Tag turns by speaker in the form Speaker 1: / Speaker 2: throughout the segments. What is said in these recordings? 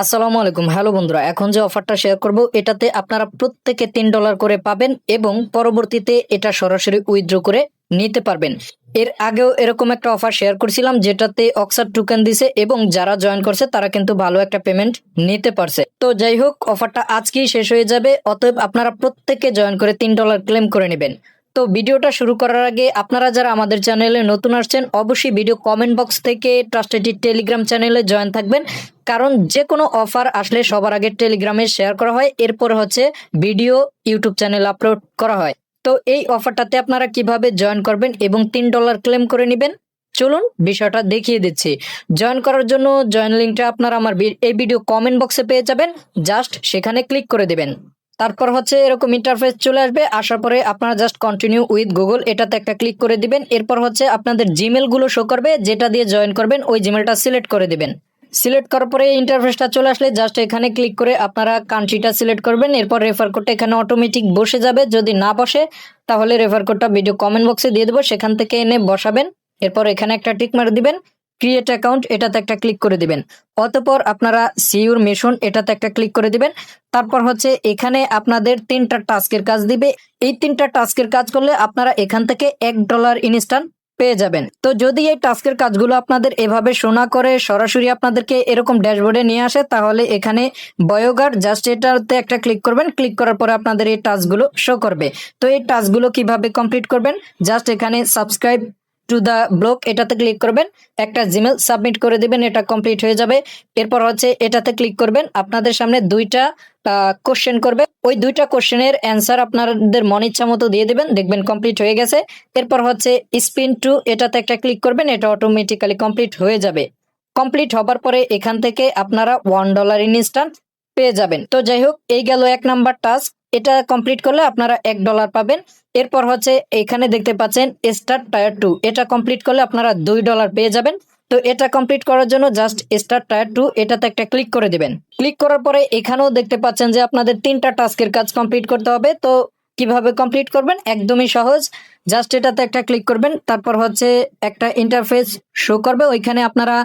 Speaker 1: আসসালামু আলাইকুম। হ্যালো বন্ধুরা, এখন যে অফারটা শেয়ার করব এটাতে আপনারা প্রত্যেকে $3 করে পাবেন এবং পরবর্তীতে এটা সরাসরি উইথড্র করে নিতে পারবেন। এর আগেও এরকম একটা অফার শেয়ার করছিলাম যেটাতে অক্সার টোকেন দিছে এবং যারা জয়েন করছে তারা কিন্তু ভালো একটা পেমেন্ট নিতে পারছে। তো যাই হোক, অফারটা আজকেই শেষ হয়ে যাবে, অতএব আপনারা প্রত্যেকে জয়েন করে $3 ক্লেম করে নেবেন। তো ভিডিওটা শুরু করার আগে আপনারা যারা আমাদের চ্যানেলে নতুন আসছেন অবশ্যই ভিডিও কমেন্ট বক্স থেকে ট্রাস্টেড টেলিগ্রাম চ্যানেলে জয়েন থাকবেন, কারণ যে কোনো অফার আসলে সবার আগে টেলিগ্রামে শেয়ার করা হয়, এরপর হচ্ছে ভিডিও ইউটিউব চ্যানেল আপলোড করা হয়। তো এই অফারটাতে আপনারা কিভাবে জয়েন করবেন এবং $3 ক্লেম করে নেবেন, চলুন বিষয়টা দেখিয়ে দিচ্ছি। জয়েন করার জন্য জয়েন লিঙ্কটা আপনারা আমার এই ভিডিও কমেন্ট বক্সে পেয়ে যাবেন, জাস্ট সেখানে ক্লিক করে দিবেন। তারপর হচ্ছে এরকম ইন্টারফেস চলে আসবে, আসার পরে আপনারা জাস্ট কন্টিনিউ উইথ গুগল এটাতে একটা ক্লিক করে দিবেন। এরপর হচ্ছে আপনাদের জিমেল গুলো শো করবে, যেটা দিয়ে জয়েন করবেন ওই জিমেলটা সিলেক্ট করে দিবেন। সিলেক্ট করার পরে ইন্টারফেসটা চলে আসলে জাস্ট এখানে ক্লিক করে আপনারা কান্ট্রিটা সিলেক্ট করবেন। এরপর রেফার কোডটা এখানে অটোমেটিক বসে যাবে, যদি না বসে তাহলে রেফার কোডটা ভিডিও কমেন্ট বক্সে দিয়ে দেবো, সেখান থেকে এনে বসাবেন। এরপর এখানে একটা টিক মার দিবেন, ক্রিয়েট অ্যাকাউন্ট এটাতে একটা ক্লিক করে দিবেন। অতঃপর আপনারা সিউর মিশন এটাতে একটা ক্লিক করে দিবেন। তারপর হচ্ছে এখানে আপনাদের 3টা টাস্কের কাজ দিবে, এই 3টা টাস্কের কাজ করলে আপনারা এখান থেকে $1 ইনস্ট্যান্ট পেয়ে যাবেন। তো যদি এই টাস্কের কাজগুলো আপনাদের এভাবে শোনা করে সরাসরি আপনাদেরকে এরকম ড্যাশবোর্ডে নিয়ে আসে, তাহলে এখানে বয়োগার জাস্ট এটাতে একটা ক্লিক করবেন। ক্লিক করার পরে আপনাদের এই টাস্কগুলো শো করবে। তো এই টাস্কগুলো কিভাবে কমপ্লিট করবেন, জাস্ট এখানে সাবস্ক্রাইব টু দ্য ব্লগ এটাতে ক্লিক করবেন, একটা জিমেল সাবমিট করে দিবেন, এটা কমপ্লিট হয়ে যাবে। এরপর হচ্ছে এটাতে ক্লিক করবেন, আপনাদের সামনে 2টা কোশ্চেন করবে, ওই 2টা কোশ্চেনের অ্যান্সার আপনাদের মন ইচ্ছা মতো দিয়ে দিবেন, দেখবেন কমপ্লিট হয়ে গেছে। এরপর হচ্ছে স্পিন টু এটাতে একটা ক্লিক করবেন, এটা অটোমেটিক্যালি কমপ্লিট হয়ে যাবে। কমপ্লিট হবার পরে এখান থেকে আপনারা $1 ইনস্ট্যান্ট পেয়ে যাবেন। তো যাই হোক, এই গেল 1 নাম্বার টাস্ক, এটা কমপ্লিট করলে আপনারা $1 পাবেন। এরপর হচ্ছে এখানে দেখতে পাচ্ছেন স্টার্ট টায়ার 2, এটা কমপ্লিট করলে আপনারা $2 পেয়ে যাবেন। তো এটা কমপ্লিট করার জন্য জাস্ট স্টার্ট টায়ার 2 এটাতে একটা ক্লিক করে দিবেন। ক্লিক করার পরে এখানেও দেখতে পাচ্ছেন যে আপনাদের 3টা টাস্কের কাজ কমপ্লিট করতে হবে। তো কিভাবে কমপ্লিট করবেন, একদমই সহজ, জাস্ট এটাতে একটা ক্লিক করবেন। তারপর হচ্ছে একটা ইন্টারফেস শো করবে, ওইখানে আপনারা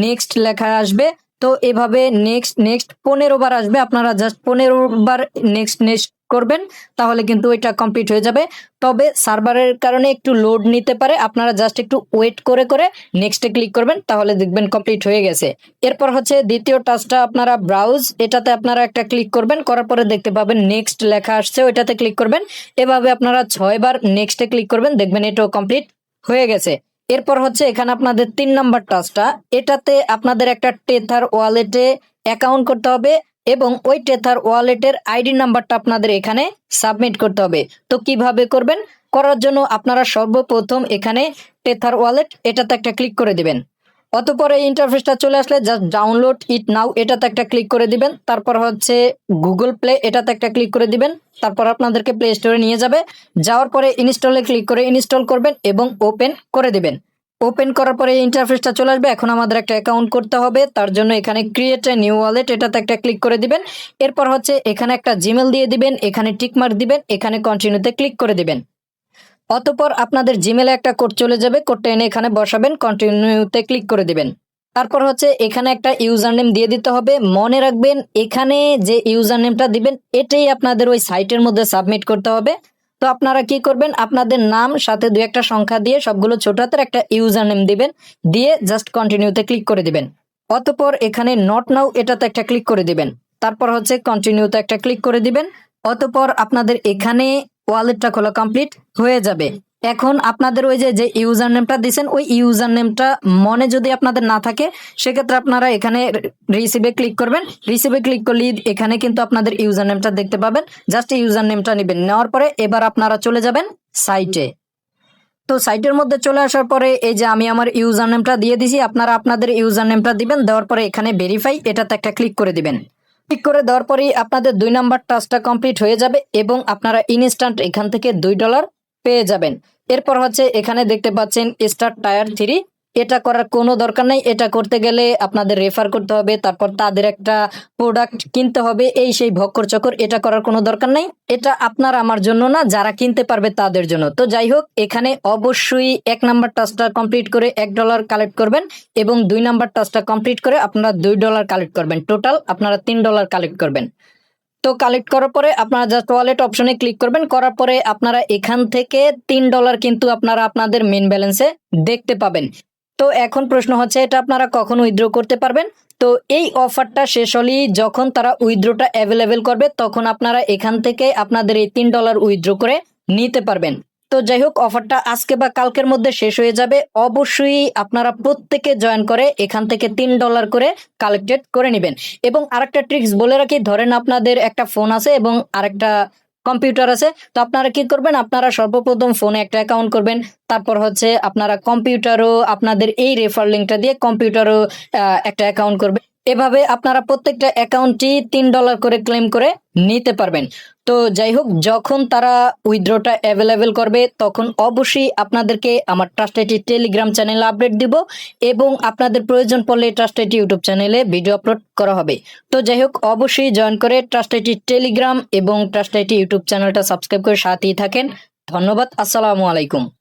Speaker 1: নেক্সট লেখা আসবে। তো এভাবে নেক্সট নেক্সট 15 বার আসবে, আপনারা জাস্ট 15 বার নেক্সট নেক্সট করবেন, তাহলে কিন্তু এটা কমপ্লিট হয়ে যাবে। তবে সার্ভারের কারণে একটু লোড নিতে পারে, আপনারা জাস্ট একটু ওয়েট করে করে নেক্সটে ক্লিক করবেন, তাহলে দেখবেন কমপ্লিট হয়ে গেছে। এরপর হচ্ছে দ্বিতীয় টাস্কটা আপনারা ব্রাউজ এটাতে আপনারা একটা ক্লিক করবেন, করার পরে দেখতে পাবেন নেক্সট লেখা আসছে, ওইটাতে ক্লিক করবেন। এভাবে আপনারা 6 বার নেক্সটে ক্লিক করবেন, দেখবেন এটাও কমপ্লিট হয়ে গেছে। এরপর হচ্ছে এখানে আপনাদের 3 নাম্বার টাস্কটা, এটাতে আপনাদের একটা টেথার ওয়ালেটে অ্যাকাউন্ট করতে হবে এবং ওই টেথার ওয়ালেটের আইডি নাম্বারটা আপনাদের এখানে সাবমিট করতে হবে। তো কিভাবে করবেন, করার জন্য আপনারা সর্বপ্রথম এখানে টেথার ওয়ালেট এটাতে একটা ক্লিক করে দিবেন। অতঃপর এই ইন্টারফেসটা চলে আসলে জাস্ট ডাউনলোড ইট নাও এটাতে একটা ক্লিক করে দিবেন। তারপর হচ্ছে গুগল প্লে এটাতে একটা ক্লিক করে দিবেন, তারপর আপনাদেরকে প্লে স্টোরে নিয়ে যাবে। যাওয়ার পরে ইনস্টলে ক্লিক করে ইনস্টল করবেন এবং ওপেন করে দিবেন। ওপেন করার পরে এই ইন্টারফেসটা চলে আসবে। এখন আমাদের একটা অ্যাকাউন্ট করতে হবে, তার জন্য এখানে ক্রিয়েট এ নিউ ওয়ালেট এটাতে একটা ক্লিক করে দিবেন। এরপর হচ্ছে এখানে একটা জিমেল দিয়ে দিবেন, এখানে টিক মার্ক দিবেন, এখানে কন্টিনিউতে ক্লিক করে দিবেন। অতঃপর আপনাদের জিমেলে একটা কোড চলে যাবে, কোডটা এনে এখানে বসাবেন, কন্টিনিউতে ক্লিক করে দিবেন। তারপর হচ্ছে এখানে একটা ইউজার নেম দিয়ে দিতে হবে। মনে রাখবেন এখানে যে ইউজার নেমটা দিবেন এটাই আপনাদের ওই সাইটের মধ্যে সাবমিট করতে হবে। তো আপনারা কি করবেন, আপনাদের নাম সাথে 2-1টা সংখ্যা দিয়ে সবগুলো ছোট হাতের একটা ইউজার নেম দিবেন, দিয়ে জাস্ট কন্টিনিউতে ক্লিক করে দিবেন। অতঃপর এখানে নট নাও এটাতে একটা ক্লিক করে দিবেন। তারপর হচ্ছে কন্টিনিউতে একটা ক্লিক করে দিবেন। অতঃপর আপনাদের এখানে ওয়ালেটটা খোলা কমপ্লিট হয়ে যাবে। এখন আপনাদের ওই যে ইউজার নেমটা দিয়েছেন ওই ইউজার নেমটা মনে যদি আপনাদের না থাকে, সেক্ষেত্রে আপনারা এখানে রিসিভে ক্লিক করবেন। রিসিভে ক্লিক করলে এখানে কিন্তু আপনাদের ইউজার নেমটা দেখতে পাবেন, জাস্ট ইউজার নেমটা নেবেন। নেওয়ার পরে এবার আপনারা চলে যাবেন সাইটে। তো সাইটের মধ্যে চলে আসার পরে এই যে আমি আমার ইউজার নেমটা দিয়ে দিছি, আপনারা আপনাদের ইউজার নেমটা দিবেন। দেওয়ার পরে এখানে ভেরিফাই এটাতে একটা ক্লিক করে দিবেন। ক্লিক করে দেওয়ার পরেই আপনাদের 2 নাম্বার টাস্কটা কমপ্লিট হয়ে যাবে এবং আপনারা ইনস্ট্যান্ট এখান থেকে $2 পেয়ে যাবেন। এরপর হচ্ছে এখানে দেখতে পাচ্ছেন স্টার্ট টায়ার 3, এটা করার কোনো দরকার নাই। এটা করতে গেলে আপনাদের রেফার করতে হবে, তারপর তাদের একটা প্রোডাক্ট কিনতে হবে, এই সেই ভক্কর চক্কর। এটা করার কোনো দরকার নাই। এটা আপনার আমার জন্য না, যারা কিনতে পারবে তাদের জন্য। তো যাই হোক, এখানে অবশ্যই 1 নাম্বার টাস্কটা কমপ্লিট করে $1 কালেক্ট করবেন এবং 2 নাম্বার টাস্কটা কমপ্লিট করে আপনারা $2 কালেক্ট করবেন। টোটাল আপনারা $3 কালেক্ট করবেন। তো কালেক্ট করার পরে আপনারা জাস্ট ওয়ালেট অপশনে ক্লিক করবেন। করার পরে আপনারা এখান থেকে $3 কিন্তু আপনারা আপনাদের মেন ব্যালেন্সে দেখতে পাবেন। তো এখন প্রশ্ন হচ্ছে, এটা আপনারা কখন উইথড্র করতে পারবেন? তো এই অফারটা শেষ হলেই যখন তারা উইথড্রটা অ্যাভেলেবেল করবে, তখন আপনারা এখান থেকে আপনাদের এই $3 উইথড্র করে নিতে পারবেন। তো যাই হোক, অফারটা আজকে বা কালকের মধ্যে শেষ হয়ে যাবে। অবশ্যই আপনারা প্রত্যেকে জয়েন করে এখান থেকে $3 করে কালেক্টেড করে নেবেন। এবং আরেকটা ট্রিক্স বলে রাখি, ধরেন আপনাদের একটা ফোন আছে এবং আরেকটা কম্পিউটার আছে। তো আপনারা কি করবেন, আপনারা সর্বপ্রথম ফোনে একটা অ্যাকাউন্ট করবেন, তারপর হচ্ছে আপনারা কম্পিউটারও আপনাদের এই রেফার লিঙ্কটা দিয়ে কম্পিউটারও একটা অ্যাকাউন্ট করবেন। এভাবে আপনারা প্রত্যেকটা অ্যাকাউন্টই $3 করে ক্লেম করে নিতে পারবেন। তো যাই হোক, যখন তারা উইথড্রটা অ্যাভেলেবেল করবে, তখন অবশ্যই আপনাদেরকে আমার ট্রাস্ট আইটি টেলিগ্রাম চ্যানেলে আপডেট দিব এবং আপনাদের প্রয়োজন পড়লে ট্রাস্ট আইটি ইউটিউব চ্যানেলে ভিডিও আপলোড করা হবে। তো যাই হোক, অবশ্যই জয়েন করে ট্রাস্ট আইটি টেলিগ্রাম এবং ট্রাস্ট আইটি ইউটিউব চ্যানেলটা সাবস্ক্রাইব করে সাথেই থাকেন। ধন্যবাদ। আসসালামু আলাইকুম।